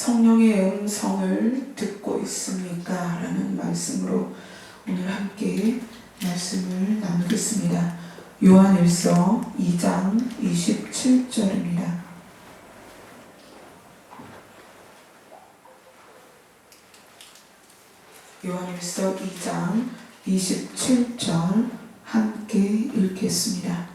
성령의 음성을 듣고 있습니까? 라는 말씀으로 오늘 함께 말씀을 나누겠습니다. 요한일서 2장 27절입니다. 요한일서 2장 27절 함께 읽겠습니다.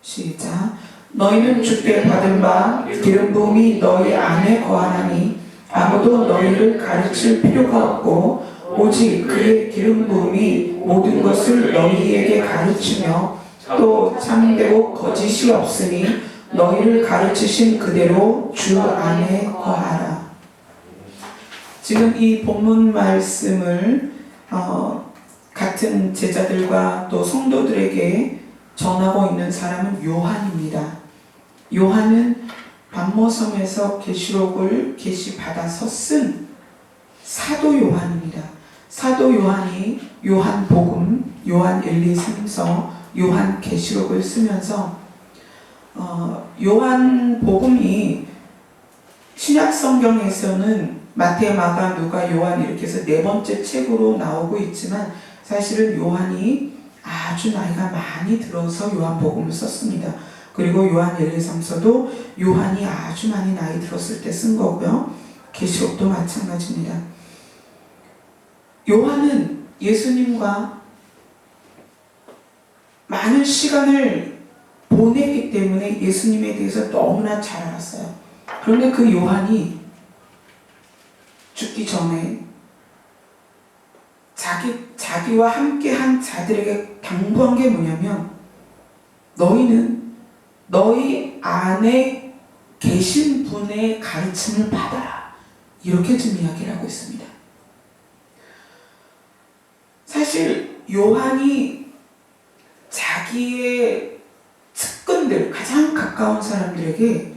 시작. 너희는 주께 받은 바 기름 부음이 너희 안에 거하나니 아무도 너희를 가르칠 필요가 없고 오직 그의 기름 부음이 모든 것을 너희에게 가르치며 또 참되고 거짓이 없으니 너희를 가르치신 그대로 주 안에 거하라. 지금 이 본문 말씀을 같은 제자들과 또 성도들에게 전하고 있는 사람은 요한입니다. 요한은 반모섬에서 계시록을 계시받아서 쓴 사도 요한입니다. 사도 요한이 요한복음, 요한 1, 2, 3서, 요한 계시록을 쓰면서 요한복음이 신약 성경에서는 마태, 마가, 누가, 요한 이렇게 해서 네 번째 책으로 나오고 있지만 사실은 요한이 아주 나이가 많이 들어서 요한복음을 썼습니다. 그리고 요한 1, 2, 3서도 요한이 아주 많이 나이 들었을 때 쓴 거고요. 계시록도 마찬가지입니다. 요한은 예수님과 많은 시간을 보내기 때문에 예수님에 대해서 너무나 잘 알았어요. 그런데 그 요한이 죽기 전에 자기와 함께한 자들에게 당부한 게 뭐냐면 너희는 너희 안에 계신 분의 가르침을 받아라. 이렇게 좀 이야기를 하고 있습니다. 사실 요한이 자기의 측근들, 가장 가까운 사람들에게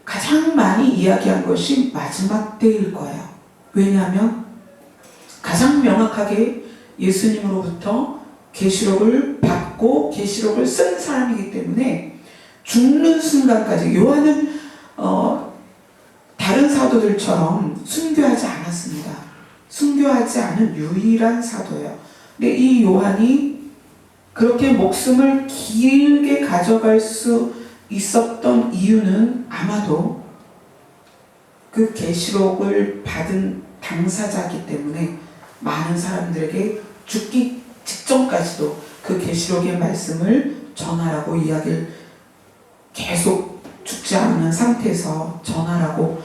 가장 많이 이야기한 것이 마지막 때일 거예요. 왜냐하면 가장 명확하게 예수님으로부터 계시록을 받고 계시록을 쓴 사람이기 때문에 죽는 순간까지 요한은 다른 사도들처럼 순교하지 않았습니다. 순교하지 않은 유일한 사도예요. 근데 이 요한이 그렇게 목숨을 길게 가져갈 수 있었던 이유는 아마도 그 계시록을 받은 당사자이기 때문에 많은 사람들에게 죽기 직전까지도 그 계시록의 말씀을 전하라고 이야기를 계속 죽지 않는 상태에서 전하라고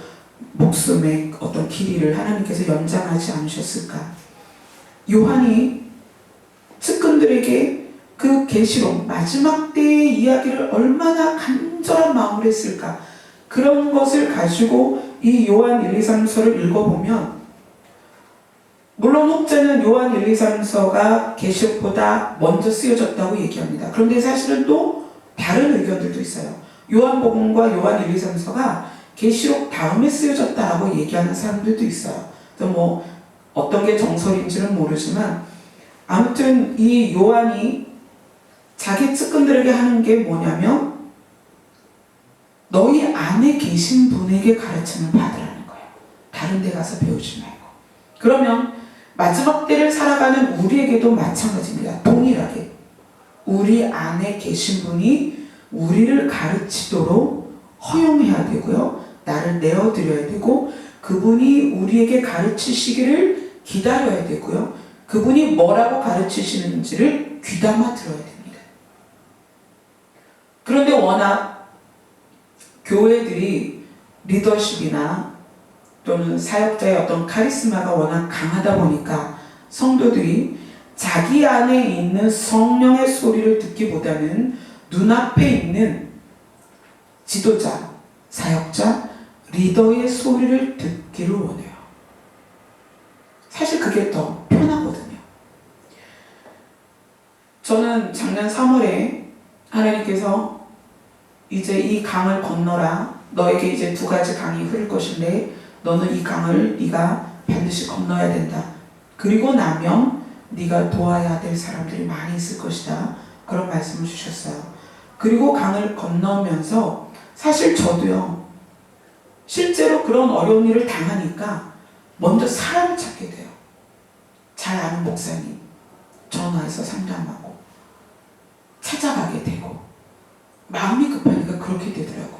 목숨의 어떤 길이를 하나님께서 연장하지 않으셨을까? 요한이 측근들에게 그 계시록 마지막 때의 이야기를 얼마나 간절한 마음으로 했을까? 그런 것을 가지고 이 요한 1, 2, 3서를 읽어보면 물론 혹자는 요한 1, 2, 3서가 계시록보다 먼저 쓰여졌다고 얘기합니다. 그런데 사실은 또 다른 의견들도 있어요. 요한복음과 요한 1, 2, 3서가 계시록 다음에 쓰여졌다라고 얘기하는 사람들도 있어요. 그래서 뭐 어떤 게 정설인지는 모르지만 아무튼 이 요한이 자기 측근들에게 하는 게 뭐냐면 너희 안에 계신 분에게 가르침을 받으라는 거예요. 다른 데 가서 배우지 말고. 그러면 마지막 때를 살아가는 우리에게도 마찬가지입니다. 동일하게 우리 안에 계신 분이 우리를 가르치도록 허용해야 되고요. 나를 내어드려야 되고 그분이 우리에게 가르치시기를 기다려야 되고요. 그분이 뭐라고 가르치시는지를 귀담아 들어야 됩니다. 그런데 워낙 교회들이 리더십이나 또는 사역자의 어떤 카리스마가 워낙 강하다 보니까 성도들이 자기 안에 있는 성령의 소리를 듣기보다는 눈앞에 있는 지도자, 사역자, 리더의 소리를 듣기를 원해요. 사실 그게 더 편하거든요. 저는 작년 3월에 하나님께서 이제 이 강을 건너라. 너에게 이제 2가지 강이 흐를 것인데 너는 이 강을 네가 반드시 건너야 된다. 그리고 나면 네가 도와야 될 사람들이 많이 있을 것이다. 그런 말씀을 주셨어요. 그리고 강을 건너면서 사실 저도요. 실제로 그런 어려운 일을 당하니까 먼저 사람을 찾게 돼요. 잘 아는 목사님 전화해서 상담하고 찾아가게 되고 마음이 급하니까 그렇게 되더라고요.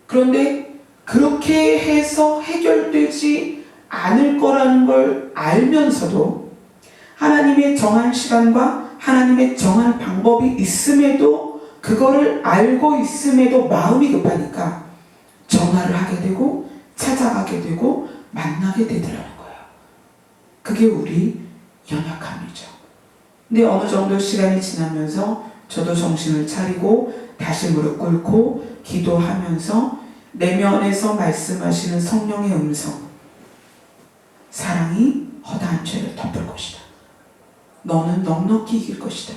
그런데 그렇게 해서 해결되지 않을 거라는 걸 알면서도 하나님의 정한 시간과 하나님의 정한 방법이 있음에도 그거를 알고 있음에도 마음이 급하니까 전화를 하게 되고 찾아가게 되고 만나게 되더라는 거예요. 그게 우리 연약함이죠. 근데 어느 정도 시간이 지나면서 저도 정신을 차리고 다시 무릎 꿇고 기도하면서 내면에서 말씀하시는 성령의 음성, 사랑이 허다한 죄를 덮을 것이다. 너는 넉넉히 이길 것이다.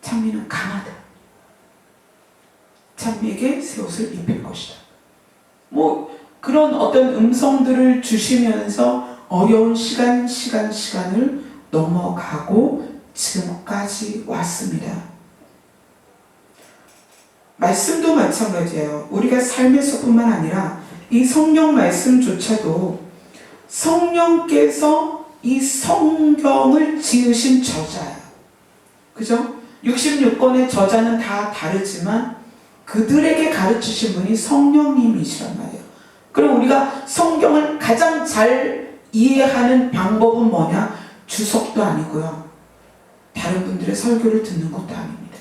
찬미는 강하다. 찬미에게 새 옷을 입힐 것이다. 그런 어떤 음성들을 주시면서 어려운 시간을 넘어가고 지금까지 왔습니다. 말씀도 마찬가지예요. 우리가 삶에서뿐만 아니라 이 성경 말씀조차도 성령께서 이 성경을 지으신 저자예요. 그죠? 66권의 저자는 다 다르지만 그들에게 가르치신 분이 성령님이시란 말이에요. 그럼 우리가 성경을 가장 잘 이해하는 방법은 뭐냐? 주석도 아니고요. 다른 분들의 설교를 듣는 것도 아닙니다.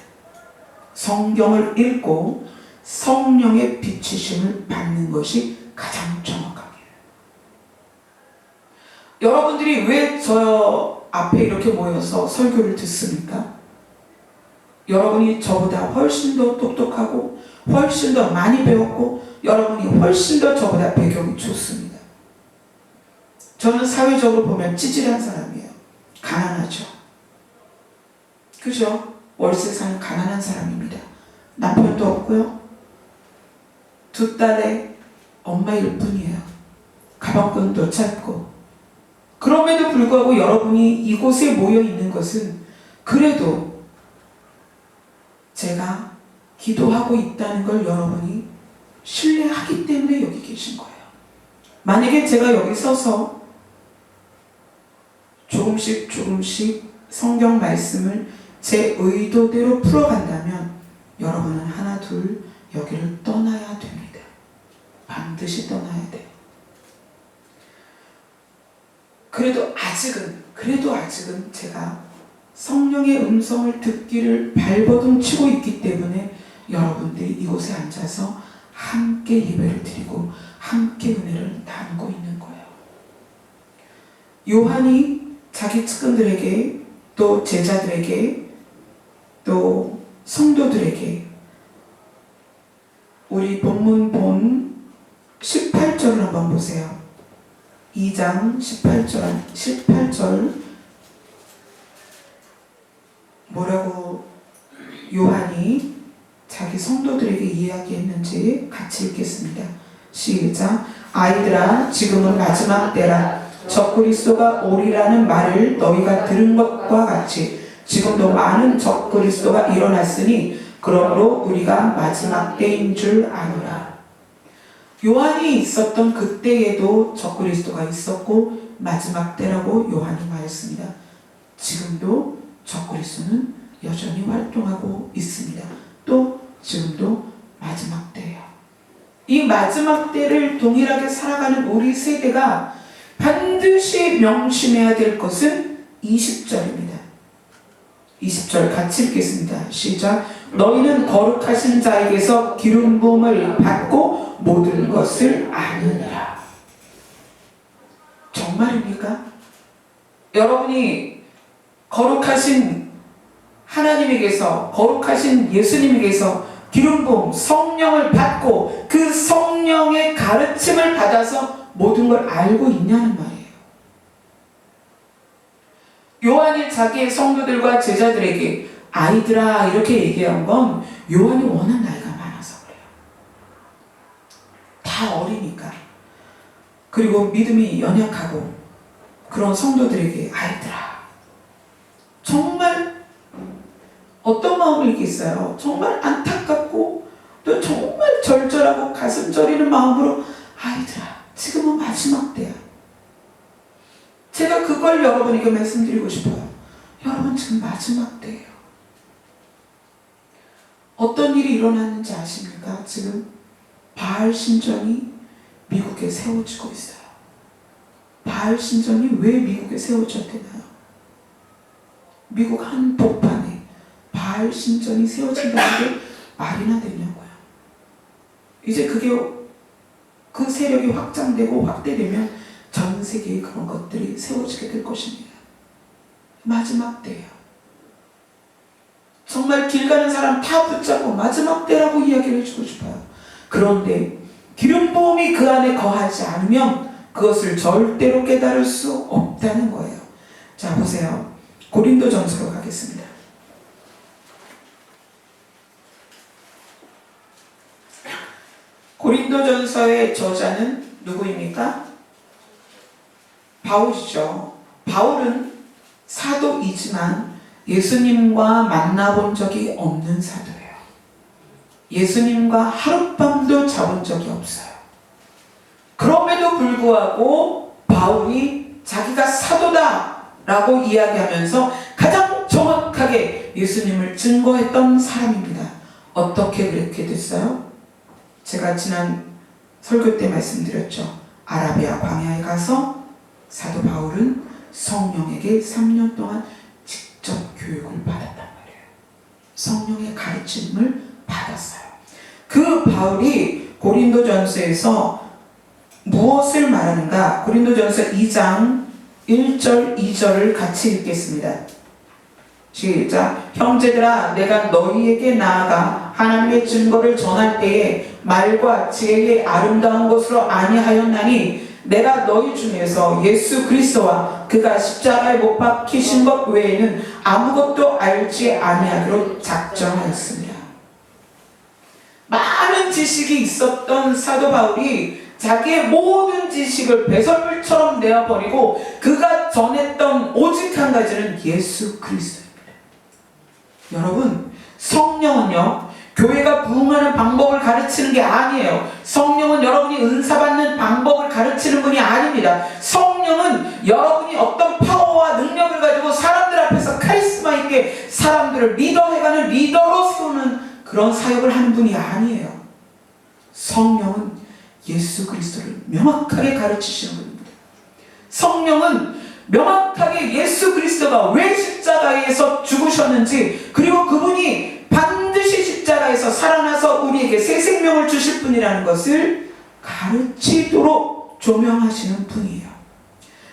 성경을 읽고 성령의 비추심을 받는 것이 가장 정확합니다. 여러분들이 왜 저 앞에 이렇게 모여서 설교를 듣습니까? 여러분이 저보다 훨씬 더 똑똑하고 훨씬 더 많이 배웠고 여러분이 훨씬 더 저보다 배경이 좋습니다. 저는 사회적으로 보면 찌질한 사람이에요. 가난하죠. 그죠? 월세 사는 가난한 사람입니다. 남편도 없고요. 2딸의 엄마일 뿐이에요. 가방끈도 짧고. 그럼에도 불구하고 여러분이 이곳에 모여 있는 것은 그래도 제가 기도하고 있다는 걸 여러분이 신뢰하기 때문에 여기 계신 거예요. 만약에 제가 여기 서서 조금씩 성경 말씀을 제 의도대로 풀어간다면 여러분은 하나 둘 여기를 떠나야 됩니다. 반드시 떠나야 돼요. 그래도 아직은 제가 성령의 음성을 듣기를 발버둥 치고 있기 때문에 여러분들이 이곳에 앉아서 함께 예배를 드리고 함께 은혜를 나누고 있는 거예요. 요한이 자기 측근들에게 또 제자들에게 또 성도들에게 우리 본문 본 18절을 한번 보세요. 2장 18절 뭐라고 요한이 자기 성도들에게 이야기했는지 같이 읽겠습니다. 시작. 아이들아, 지금은 마지막 때라. 적그리스도가 오리라는 말을 너희가 들은 것과 같이 지금도 많은 적그리스도가 일어났으니 그러므로 우리가 마지막 때인 줄 아노라. 요한이 있었던 그때에도 적그리스도가 있었고 마지막 때라고 요한이 말했습니다. 지금도 적그리스도는 여전히 활동하고 있습니다. 또 지금도 마지막 때예요. 이 마지막 때를 동일하게 살아가는 우리 세대가 반드시 명심해야 될 것은 20절입니다. 20절 같이 읽겠습니다. 시작. 너희는 거룩하신 자에게서 기름 부음을 받고 모든 것을 아느니라. 정말입니까? 여러분이 거룩하신 하나님에게서, 거룩하신 예수님에게서 기름 부음, 성령을 받고 그 성령의 가르침을 받아서 모든 걸 알고 있냐는 말이에요. 요한이 자기의 성도들과 제자들에게 아이들아 이렇게 얘기한 건 요한이 워낙 나이가 많아서 그래요. 다 어리니까. 그리고 믿음이 연약하고 그런 성도들에게 아이들아, 정말 어떤 마음을 있겠어요? 정말 안타깝고 또 정말 절절한 간절하고 가슴 저리는 마음으로 아이들아, 지금은 마지막 때야. 제가 그걸 여러분에게 말씀드리고 싶어요. 여러분, 지금 마지막 때예요. 어떤 일이 일어났는지 아십니까? 지금 바알 신전이 미국에 세워지고 있어요. 바알 신전이 왜 미국에 세워졌대나요? 미국 한복판에 바알 신전이 세워진다는 게 말이나 되냐고요. 이제 그 세력이 확장되고 확대되면 전 세계에 그런 것들이 세워지게 될 것입니다. 마지막 때예요. 정말 길 가는 사람 다 붙잡고 마지막 때라고 이야기를 해주고 싶어요. 그런데 기름부음이 그 안에 거하지 않으면 그것을 절대로 깨달을 수 없다는 거예요. 자, 보세요. 고린도전서로 가겠습니다. 고린도전서의 저자는 누구입니까? 바울이죠. 바울은 사도이지만 예수님과 만나본 적이 없는 사도예요. 예수님과 하룻밤도 자본 적이 없어요. 그럼에도 불구하고 바울이 자기가 사도다라고 이야기하면서 가장 정확하게 예수님을 증거했던 사람입니다. 어떻게 그렇게 됐어요? 제가 지난 설교 때 말씀드렸죠. 아라비아 광야에 가서 사도 바울은 성령에게 3년 동안 직접 교육을 받았단 말이에요. 성령의 가르침을 받았어요. 그 바울이 고린도전서에서 무엇을 말하는가? 고린도전서 2장 1절 2절을 같이 읽겠습니다. 시작. 형제들아, 내가 너희에게 나아가 하나님의 증거를 전할 때에 말과 지혜의 아름다운 것으로 아니하였나니 내가 너희 중에서 예수 그리스도와 그가 십자가에 못 박히신 것 외에는 아무것도 알지 아니하기로 작정하였습니다. 많은 지식이 있었던 사도 바울이 자기의 모든 지식을 배설물처럼 내어버리고 그가 전했던 오직 한 가지는 예수 그리스도입니다. 여러분, 성령은요, 교회가 부흥하는 방법을 가르치는 게 아니에요. 성령은 여러분이 은사받는 방법을 가르치는 분이 아닙니다. 성령은 여러분이 어떤 파워와 능력을 가지고 사람들 앞에서 카리스마 있게 사람들을 리더해가는 리더로 세우는 그런 사역을 하는 분이 아니에요. 성령은 예수 그리스도를 명확하게 가르치시는 분입니다. 성령은 명확하게 예수 그리스도가 왜 십자가에서 죽으셨는지, 그리고 그분이 반드시 십자가에서 살아나서 우리에게 새 생명을 주실 분이라는 것을 가르치도록 조명하시는 분이에요.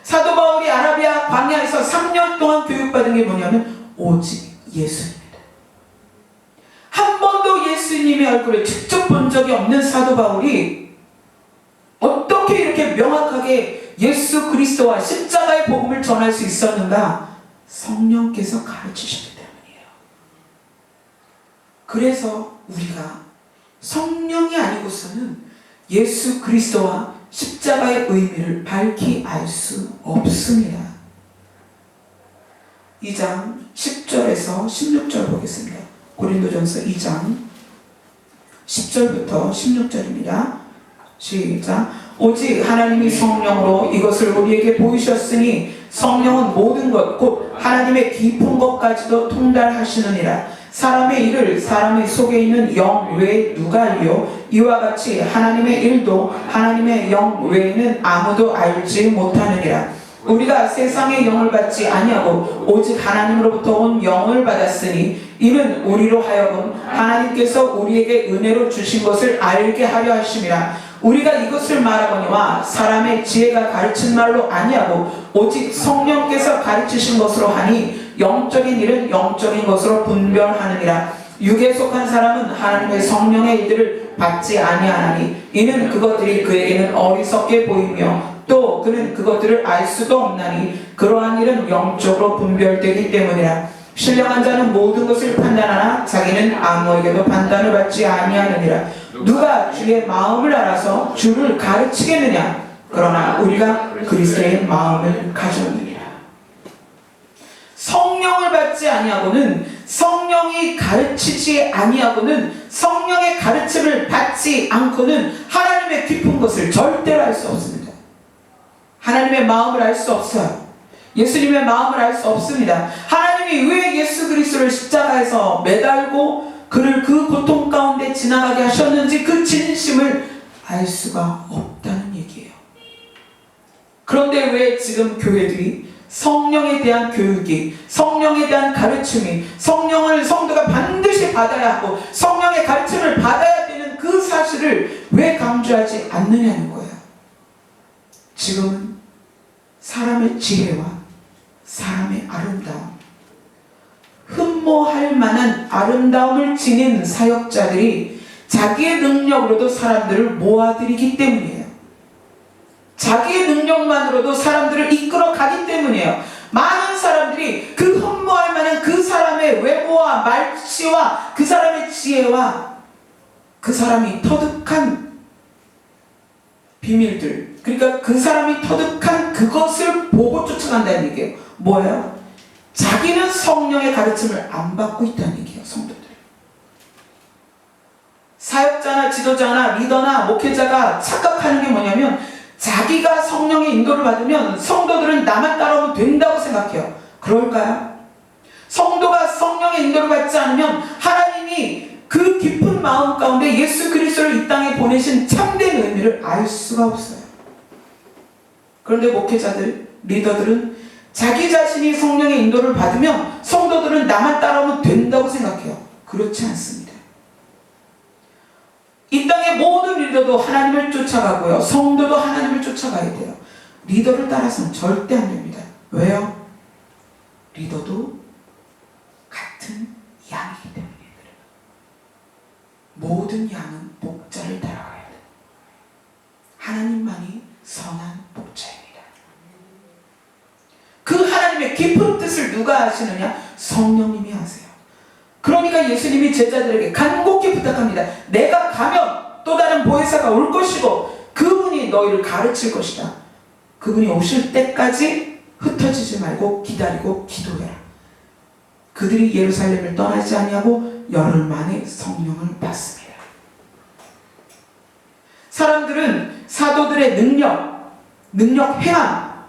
사도 바울이 아라비아 광야에서 3년 동안 교육받은 게 뭐냐면 오직 예수입니다. 한 번도 예수님의 얼굴을 직접 본 적이 없는 사도 바울이 어떻게 이렇게 명확하게 예수 그리스도와 십자가의 복음을 전할 수 있었는가? 성령께서 가르치셨기 때문이에요. 그래서 우리가 성령이 아니고서는 예수 그리스도와 십자가의 의미를 밝히 알 수 없습니다. 2장 10절에서 16절 보겠습니다. 고린도전서 2장 10절부터 16절입니다. 시작. 오직 하나님이 성령으로 이것을 우리에게 보이셨으니 성령은 모든 것 곧 하나님의 깊은 것까지도 통달하시느니라. 사람의 일을 사람의 속에 있는 영 외에 누가 알리요? 이와 같이 하나님의 일도 하나님의 영 외에는 아무도 알지 못하느니라. 우리가 세상의 영을 받지 아니하고 오직 하나님으로부터 온 영을 받았으니 이는 우리로 하여금 하나님께서 우리에게 은혜로 주신 것을 알게 하려 하심이라. 우리가 이것을 말하거니와 사람의 지혜가 가르친 말로 아니하고 오직 성령께서 가르치신 것으로 하니 영적인 일은 영적인 것으로 분별하느니라. 육에 속한 사람은 하나님의 성령의 일들을 받지 아니하나니 이는 그것들이 그에게는 어리석게 보이며 또 그는 그것들을 알 수도 없나니 그러한 일은 영적으로 분별되기 때문이라. 신령한 자는 모든 것을 판단하나 자기는 아무에게도 판단을 받지 아니하느니라. 누가 주의 마음을 알아서 주를 가르치겠느냐? 그러나 우리가 그리스도의 마음을 가졌느니라. 성령 성령을 받지 아니하고는, 성령이 가르치지 아니하고는, 성령의 가르침을 받지 않고는 하나님의 깊은 것을 절대로 알 수 없습니다. 하나님의 마음을 알 수 없어요. 예수님의 마음을 알 수 없습니다. 하나님이 왜 예수 그리스도를 십자가에서 매달고 그를 그 고통 가운데 지나가게 하셨는지 그 진심을 알 수가 없다는 얘기예요. 그런데 왜 지금 교회들이 성령에 대한 교육이, 성령에 대한 가르침이, 성령을 성도가 반드시 받아야 하고 성령의 가르침을 받아야 되는 그 사실을 왜 강조하지 않느냐는 거예요. 지금은 사람의 지혜와 사람의 아름다움, 흠모할 만한 아름다움을 지닌 사역자들이 자기의 능력으로도 사람들을 모아들이기 때문이에요. 자기의 능력만으로도 사람들을 이끌어 가기 때문이에요. 많은 사람들이 그 흠모할 만한 그 사람의 외모와 말씨와 그 사람의 지혜와 그 사람이 터득한 비밀들, 그러니까 그 사람이 터득한 그것을 보고 쫓아간다는 얘기예요. 뭐예요? 자기는 성령의 가르침을 안 받고 있다는 얘기예요. 성도들. 사역자나 지도자나 리더나 목회자가 착각하는 게 뭐냐면, 자기가 성령의 인도를 받으면 성도들은 나만 따라오면 된다고 생각해요. 그럴까요? 성도가 성령의 인도를 받지 않으면 하나님이 그 깊은 마음 가운데 예수 그리스도를 이 땅에 보내신 참된 의미를 알 수가 없어요. 그런데 목회자들, 리더들은 자기 자신이 성령의 인도를 받으면 성도들은 나만 따라오면 된다고 생각해요. 그렇지 않습니다. 이 땅의 모든 리더도 하나님을 쫓아가고요, 성도도 하나님을 쫓아가야 돼요. 리더를 따라서는 절대 안 됩니다. 왜요? 리더도 같은 양이기 때문에 그래요. 모든 양은 목자를 따라가야 돼요. 하나님만이 선한 목자입니다. 그 하나님의 깊은 뜻을 누가 아시느냐? 성령님이 하세요. 그러니까 예수님이 제자들에게 간곡히 부탁합니다. 내가 가면 또 다른 보혜사가 올 것이고 그분이 너희를 가르칠 것이다. 그분이 오실 때까지 흩어지지 말고 기다리고 기도해라. 그들이 예루살렘을 떠나지 아니하고 열흘 만에 성령을 받습니다. 사람들은 사도들의 능력 행함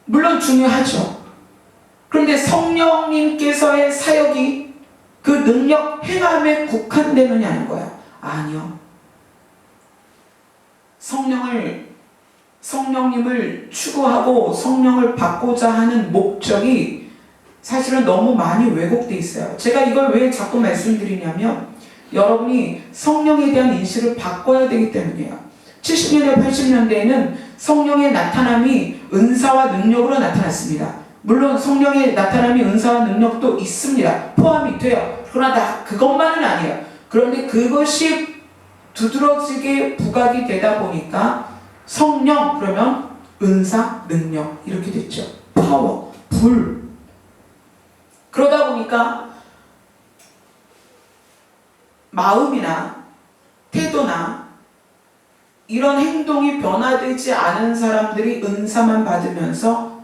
물론 중요하죠. 그런데 성령님께서의 사역이 그 능력 행함에 국한되느냐는 거예요. 아니요. 성령님을 추구하고 성령을 받고자 하는 목적이 사실은 너무 많이 왜곡되어 있어요. 제가 이걸 왜 자꾸 말씀드리냐면, 여러분이 성령에 대한 인식을 바꿔야 되기 때문이에요. 70년대, 80년대에는 성령의 나타남이 은사와 능력으로 나타났습니다. 물론 성령의 나타남이 은사와 능력도 있습니다. 포함이 돼요. 그러나 다 그것만은 아니에요. 그런데 그것이 두드러지게 부각이 되다 보니까 성령 그러면 은사, 능력 이렇게 됐죠. 파워, 불. 그러다 보니까 마음이나 태도나 이런 행동이 변화되지 않은 사람들이 은사만 받으면서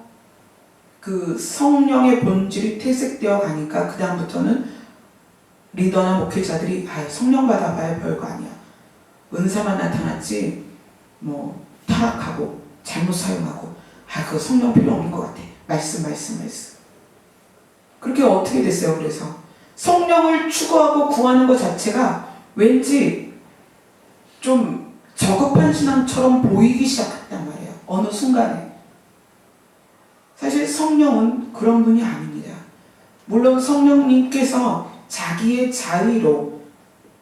그 성령의 본질이 퇴색되어 가니까 그 다음부터는 리더나 목회자들이 성령 받아봐야 별거 아니야. 은사만 나타났지 뭐 타락하고 잘못 사용하고 그거 성령 필요 없는 것 같아. 말씀. 그렇게 어떻게 됐어요? 그래서 성령을 추구하고 구하는 것 자체가 왠지 좀 저급한 신앙처럼 보이기 시작했단 말이에요. 어느 순간에. 사실 성령은 그런 분이 아닙니다. 물론 성령님께서 자기의 자의로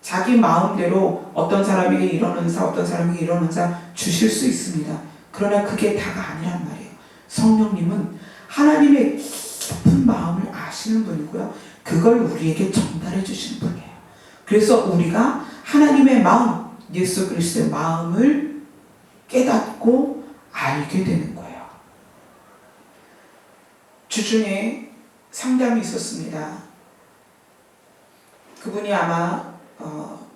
자기 마음대로 어떤 사람에게 이런 은사, 어떤 사람에게 이런 은사 주실 수 있습니다. 그러나 그게 다가 아니란 말이에요. 성령님은 하나님의 깊은 마음을 아시는 분이고요. 그걸 우리에게 전달해 주시는 분이에요. 그래서 우리가 하나님의 마음, 예수 그리스도의 마음을 깨닫고 알게 되는 거예요. 주중에 상담이 있었습니다. 그분이 아마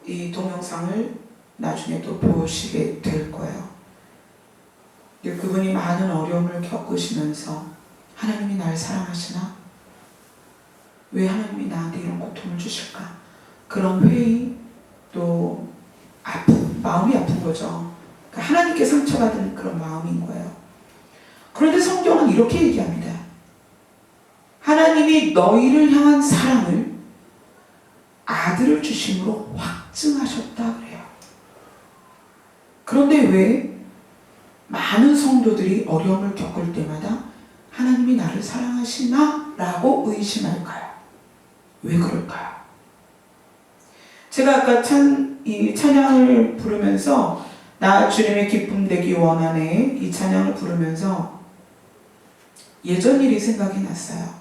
이 동영상을 나중에 또 보시게 될 거예요. 그분이 많은 어려움을 겪으시면서 하나님이 날 사랑하시나? 왜 하나님이 나한테 이런 고통을 주실까? 그런 회의, 또 마음이 아픈 거죠. 그러니까 하나님께 상처받은 그런 마음인 거예요. 그런데 성경은 이렇게 얘기합니다. 하나님이 너희를 향한 사랑을 아들을 주심으로 확증하셨다 그래요. 그런데 왜 많은 성도들이 어려움을 겪을 때마다 하나님이 나를 사랑하시나? 라고 의심할까요? 왜 그럴까요? 제가 아까 이 찬양을 부르면서 나 주님의 기쁨 되기 원하네 이 찬양을 부르면서 예전 일이 생각이 났어요.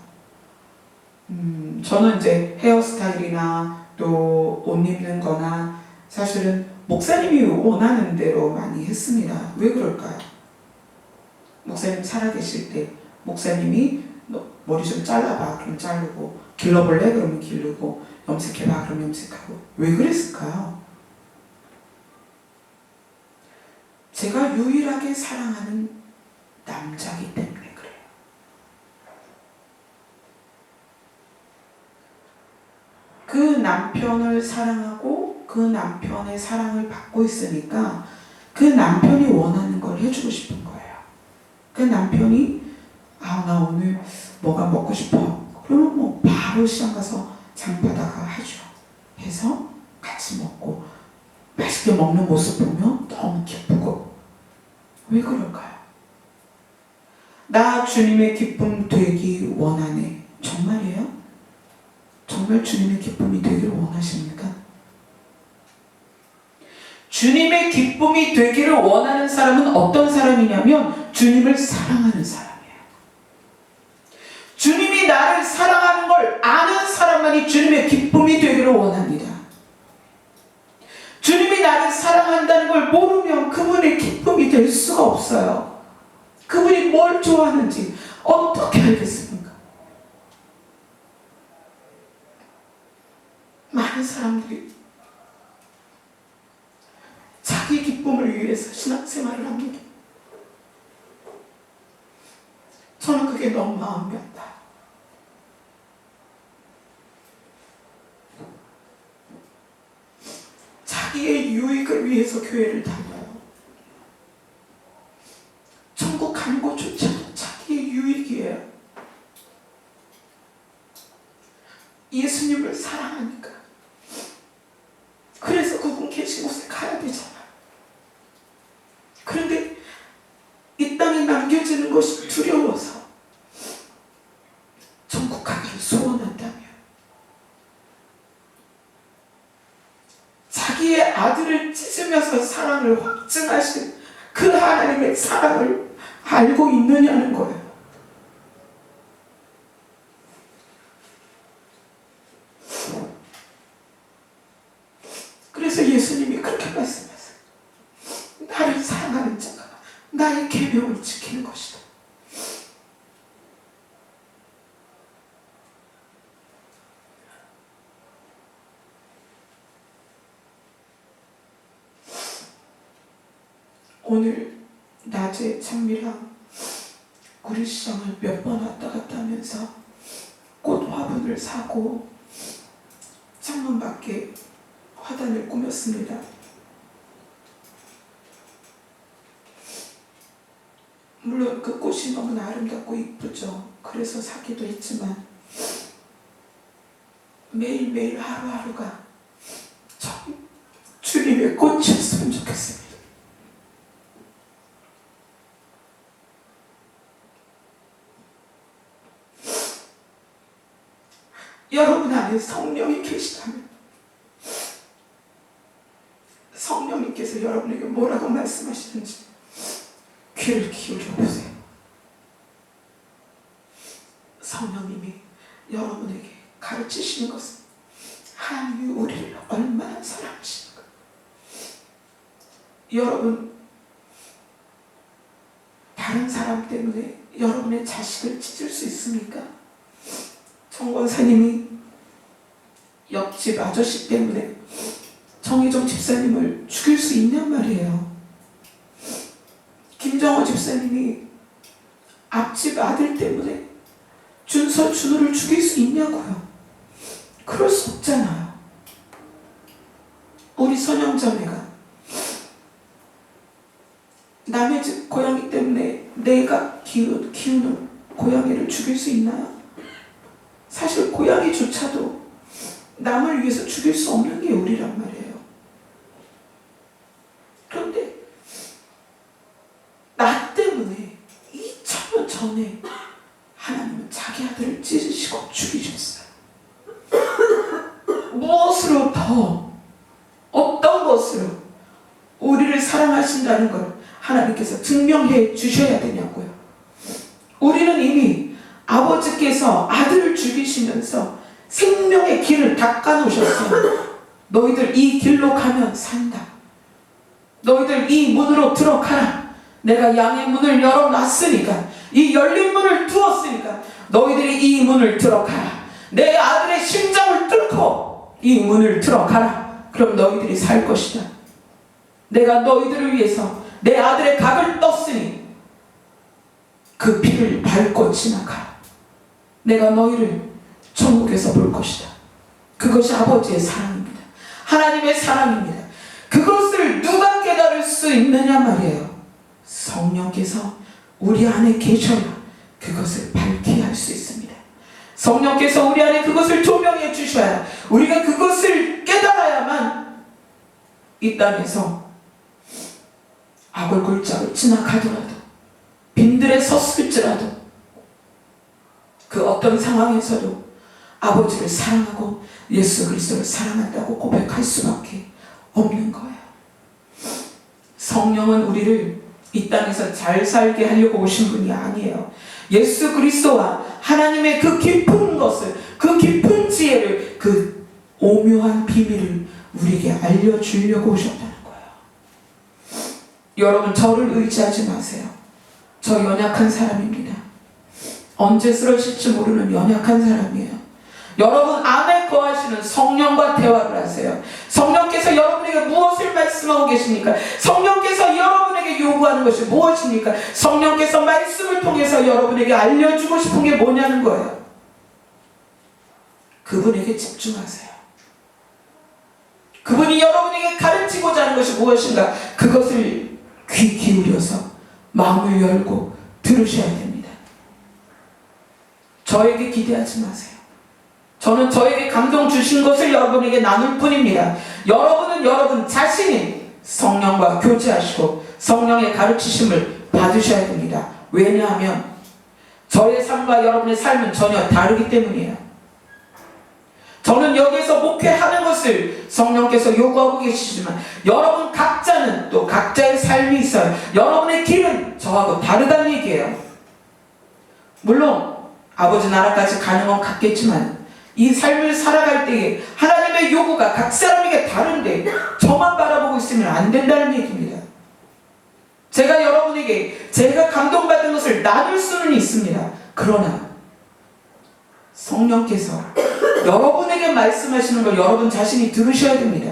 저는 이제 헤어스타일이나 또 옷 입는 거나 사실은 목사님이 원하는 대로 많이 했습니다. 왜 그럴까요? 목사님 살아계실 때 목사님이 너 머리 좀 잘라봐 그럼 자르고 길러볼래? 그러면 기르고 염색해봐 그럼 염색하고 왜 그랬을까요? 제가 유일하게 사랑하는 남자이기 때문에 그래요. 그 남편을 사랑하고 그 남편의 사랑을 받고 있으니까 그 남편이 원하는 걸 해주고 싶은 거예요. 그 남편이 나 오늘 뭐가 먹고 싶어. 그러면 뭐 바로 시장 가서 장 봐다가 하죠. 해서 같이 먹고 맛있게 먹는 모습 보면 너무 기쁘고. 왜 그럴까요? 나 주님의 기쁨 되기 원하네. 정말이에요? 정말 주님의 기쁨이 되기를 원하십니까? 주님의 기쁨이 되기를 원하는 사람은 어떤 사람이냐면 주님을 사랑하는 사람이에요. 주님이 나를 사랑하는 걸 아는 사람만이 주님의 기쁨이 되기를 원합니다. 주님이 나를 사랑한다는 걸 모르면 그분의 기쁨이 될 수가 없어요. 그분이 뭘 좋아하는지 어떻게 알겠습니까? 많은 사람들이 자기 기쁨을 위해서 신앙생활을 합니다. 저는 그게 너무 마음이 아파요. 자기의 유익을 위해서 교회를 다녀요. 천국 가는 곳조차도 자기의 유익이에요. 예수님을 사랑하니까. 그래서 그분 계신 곳에 가야 되잖아요. 그런데 이 땅에 남겨지는 것이 두려워서 천국 가기를 소원한다면 자기의 아들을 찢으면서 사랑을 확증하신 그 하나님의 사랑을 알고 있느냐는 거예요. 그래서 예수님이 그렇게 말씀하세요. 나를 사랑하는 자가 나의 계명을 지키는 것이다. 오늘 낮에 찬미랑 구리시장을 몇 번 왔다 갔다 하면서 꽃 화분을 사고 창문 밖에 화단을 꾸몄습니다. 물론 그 꽃이 너무나 아름답고 이쁘죠. 그래서 사기도 했지만 매일매일 하루하루가 주님의 꽃이었으면 좋겠습니다. 여러분 안에 성령이 계시다면 성령님께서 여러분에게 뭐라고 말씀하시는지 귀를 기울여 보세요. 성령님이 여러분에게 가르치시는 것은 하나님이 우리를 얼마나 사랑하시는가. 여러분 다른 사람 때문에 여러분의 자식을 찢을 수 있습니까? 정 권사님이 옆집 아저씨 때문에 정혜정 집사님을 죽일 수 있냔 말이에요. 김정호 집사님이 앞집 아들 때문에 준서준호를 죽일 수 있냐고요. 그럴 수 없잖아요. 우리 선영자매가 남의 집 고양이 때문에 내가 키우는 고양이를 죽일 수 있나요? 사실 고양이조차도 남을 위해서 죽일 수 없는 게 우리란 말이에요. 그런데 나 때문에 2000년 전에 하나님은 자기 아들을 찢으시고 죽이셨어요. 무엇으로 더, 어떤 것으로 우리를 사랑하신다는 걸 하나님께서 증명해 주셔야 되냐고요. 우리는 이미 아버지께서 아들을 죽이시면서 생명의 길을 닦아놓으셨어요. 너희들 이 길로 가면 산다. 너희들 이 문으로 들어가라. 내가 양의 문을 열어놨으니까, 이 열린 문을 두었으니까 너희들이 이 문을 들어가라. 내 아들의 심장을 뚫고 이 문을 들어가라. 그럼 너희들이 살 것이다. 내가 너희들을 위해서 내 아들의 각을 떴으니 그 피를 밟고 지나가라. 내가 너희를 천국에서 볼 것이다. 그것이 아버지의 사랑입니다. 하나님의 사랑입니다. 그것을 누가 깨달을 수 있느냐 말이에요. 성령께서 우리 안에 계셔야 그것을 밝게 할 수 있습니다. 성령께서 우리 안에 그것을 조명해 주셔야, 우리가 그것을 깨달아야만 이 땅에서 악을 골짜기를 지나가더라도, 빈들에 섰을지라도 그 어떤 상황에서도 아버지를 사랑하고 예수 그리스도를 사랑한다고 고백할 수밖에 없는 거예요. 성령은 우리를 이 땅에서 잘 살게 하려고 오신 분이 아니에요. 예수 그리스도와 하나님의 그 깊은 것을, 그 깊은 지혜를, 그 오묘한 비밀을 우리에게 알려주려고 오셨다는 거예요. 여러분, 저를 의지하지 마세요. 저 연약한 사람입니다. 언제 쓰러질지 모르는 연약한 사람이에요. 여러분 안에 거하시는 성령과 대화를 하세요. 성령께서 여러분에게 무엇을 말씀하고 계십니까? 성령께서 여러분에게 요구하는 것이 무엇입니까? 성령께서 말씀을 통해서 여러분에게 알려주고 싶은 게 뭐냐는 거예요. 그분에게 집중하세요. 그분이 여러분에게 가르치고자 하는 것이 무엇인가? 그것을 귀 기울여서 마음을 열고 들으셔야 됩니다. 저에게 기대하지 마세요. 저는 저에게 감동 주신 것을 여러분에게 나눌 뿐입니다. 여러분은 여러분 자신이 성령과 교제하시고 성령의 가르치심을 받으셔야 됩니다. 왜냐하면 저의 삶과 여러분의 삶은 전혀 다르기 때문이에요. 저는 여기서 목회하는 것을 성령께서 요구하고 계시지만 여러분 각자는 또 각자의 삶이 있어요. 여러분의 길은 저하고 다르다는 얘기예요. 물론 아버지 나라까지 가는 건 같겠지만 이 삶을 살아갈 때에 하나님의 요구가 각 사람에게 다른데 저만 바라보고 있으면 안 된다는 얘기입니다. 제가 여러분에게 제가 감동받은 것을 나눌 수는 있습니다. 그러나 성령께서 여러분에게 말씀하시는 걸 여러분 자신이 들으셔야 됩니다.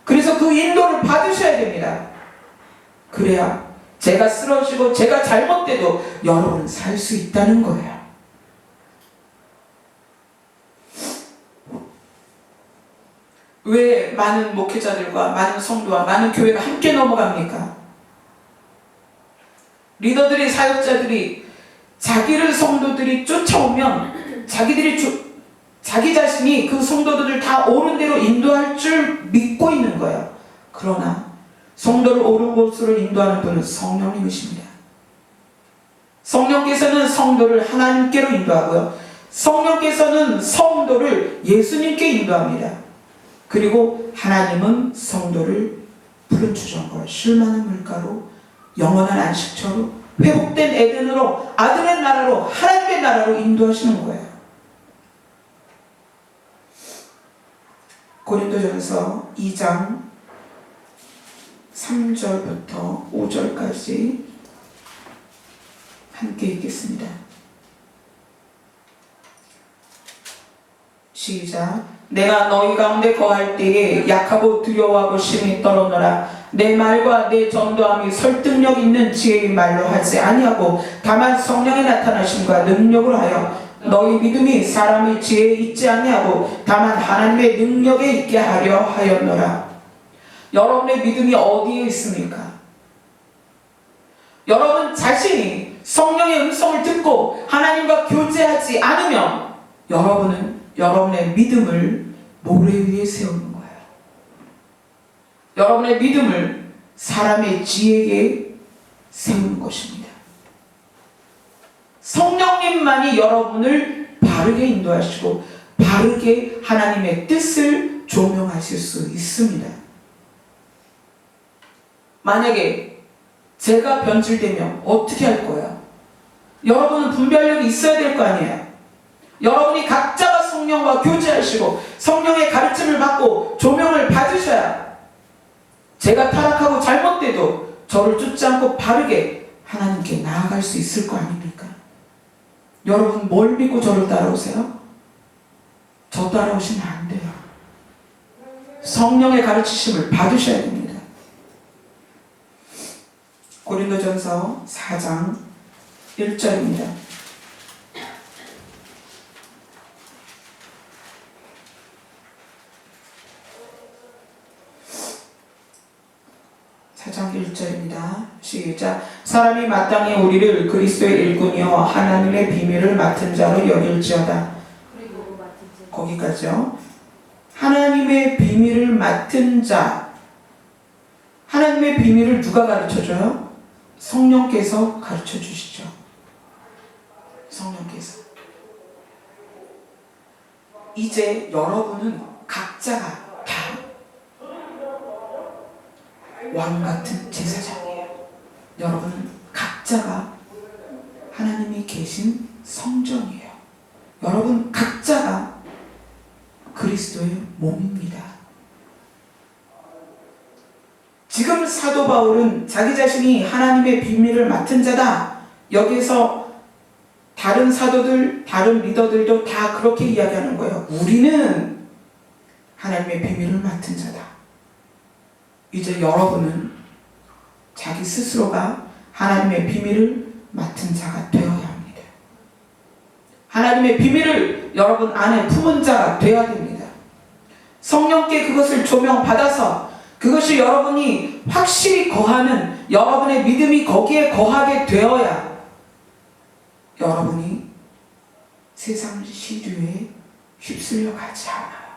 그래서 그 인도를 받으셔야 됩니다. 그래야 제가 쓰러지고 제가 잘못돼도 여러분은 살 수 있다는 거예요. 왜 많은 목회자들과 많은 성도와 많은 교회가 함께 넘어갑니까? 리더들이, 사역자들이 자기를 성도들이 쫓아오면 자기 자신이 그 성도들을 다 옳은 대로 인도할 줄 믿고 있는 거예요. 그러나 성도를 옳은 곳으로 인도하는 분은 성령님이십니다. 성령께서는 성도를 하나님께로 인도하고요. 성령께서는 성도를 예수님께 인도합니다. 그리고 하나님은 성도를 푸른 주전과 쉴만한 물가로 영원한 안식처로 회복된 에덴으로 아들의 나라로 하나님의 나라로 인도하시는 거예요. 고린도전서 2장 3절부터 5절까지 함께 읽겠습니다. 시작. 내가 너희 가운데 거할 때에 약하고 두려워하고 심히 떨어노라. 내 말과 내 전도함이 설득력 있는 지혜의 말로 하지 아니하고 다만 성령의 나타나심과 능력으로 하여 너희 믿음이 사람의 지혜에 있지 아니하고 다만 하나님의 능력에 있게 하려 하였노라. 여러분의 믿음이 어디에 있습니까? 여러분 자신이 성령의 음성을 듣고 하나님과 교제하지 않으면 여러분은 여러분의 믿음을 모래 위에 세우는 거예요. 여러분의 믿음을 사람의 지혜에 세우는 것입니다. 성령님만이 여러분을 바르게 인도하시고 바르게 하나님의 뜻을 조명하실 수 있습니다. 만약에 제가 변질되면 어떻게 할 거예요? 여러분은 분별력이 있어야 될 거 아니에요. 여러분이 각자가 성령과 교제하시고 성령의 가르침을 받고 조명을 받으셔야 제가 타락하고 잘못돼도 저를 쫓지 않고 바르게 하나님께 나아갈 수 있을 거 아닙니까? 여러분 뭘 믿고 저를 따라오세요? 저 따라오시면 안 돼요. 성령의 가르치심을 받으셔야 됩니다. 고린도전서 4장 1절입니다. 시작. 사람이 마땅히 우리를 그리스도의 일꾼이요 하나님의 비밀을 맡은 자로 여길지어다. 거기까지요. 하나님의 비밀을 맡은 자. 하나님의 비밀을 누가 가르쳐줘요? 성령께서 가르쳐 주시죠. 성령께서. 이제 여러분은 각자가 다 왕같은 제사장이에요. 여러분은 각자가 하나님이 계신 성전이에요. 여러분 각자가 그리스도의 몸입니다. 지금 사도 바울은 자기 자신이 하나님의 비밀을 맡은 자다. 여기에서 다른 사도들, 다른 리더들도 다 그렇게 이야기하는 거예요. 우리는 하나님의 비밀을 맡은 자다. 이제 여러분은 자기 스스로가 하나님의 비밀을 맡은 자가 되어야 합니다. 하나님의 비밀을 여러분 안에 품은 자가 되어야 됩니다. 성령께 그것을 조명받아서 그것이 여러분이 확실히 거하는 여러분의 믿음이 거기에 거하게 되어야 여러분이 세상 시류에 휩쓸려 가지 않아요.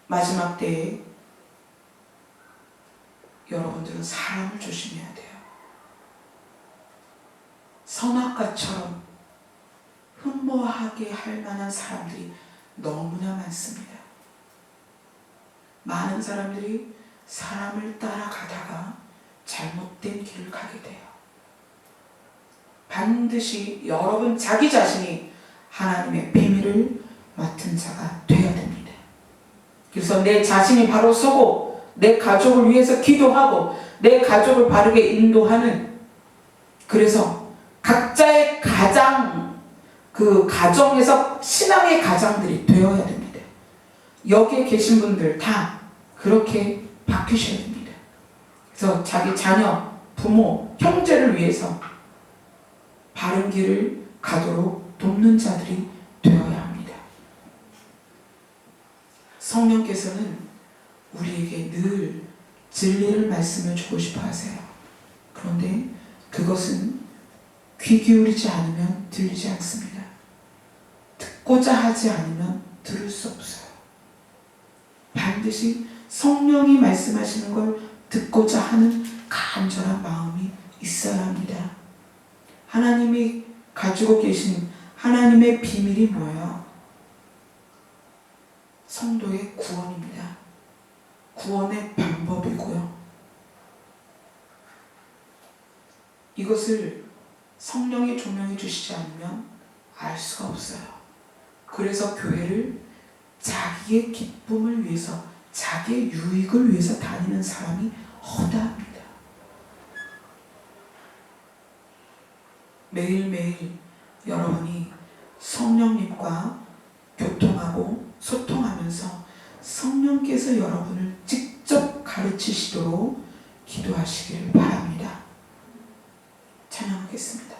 마지막 때에 여러분들은 사람을 조심해야 돼요. 선악과처럼 흠모하게 할 만한 사람들이 너무나 많습니다. 많은 사람들이 사람을 따라가다가 잘못된 길을 가게 돼요. 반드시 여러분 자기 자신이 하나님의 비밀을 맡은 자가 되어야 됩니다. 그래서 내 자신이 바로 서고 내 가족을 위해서 기도하고 내 가족을 바르게 인도하는, 그래서 각자의 가장 그 가정에서 신앙의 가장들이 되어야 됩니다. 여기에 계신 분들 다 그렇게 바뀌셔야 됩니다. 그래서 자기 자녀, 부모, 형제를 위해서 바른 길을 가도록 돕는 자들이 되어야 합니다. 성령께서는 우리에게 늘 진리를 말씀해 주고 싶어 하세요. 그런데 그것은 귀 기울이지 않으면 들리지 않습니다. 듣고자 하지 않으면 들을 수 없어요. 반드시 성령이 말씀하시는 걸 듣고자 하는 간절한 마음이 있어야 합니다. 하나님이 가지고 계신 하나님의 비밀이 뭐예요? 성도의 구원입니다. 구원의 방법이고요. 이것을 성령이 조명해 주시지 않으면 알 수가 없어요. 그래서 교회를 자기의 기쁨을 위해서, 자기의 유익을 위해서 다니는 사람이 허다합니다. 매일매일 여러분이 성령님과 교통하고 소통하면서 성령께서 여러분을 직접 가르치시도록 기도하시기를 바랍니다. 찬양하겠습니다.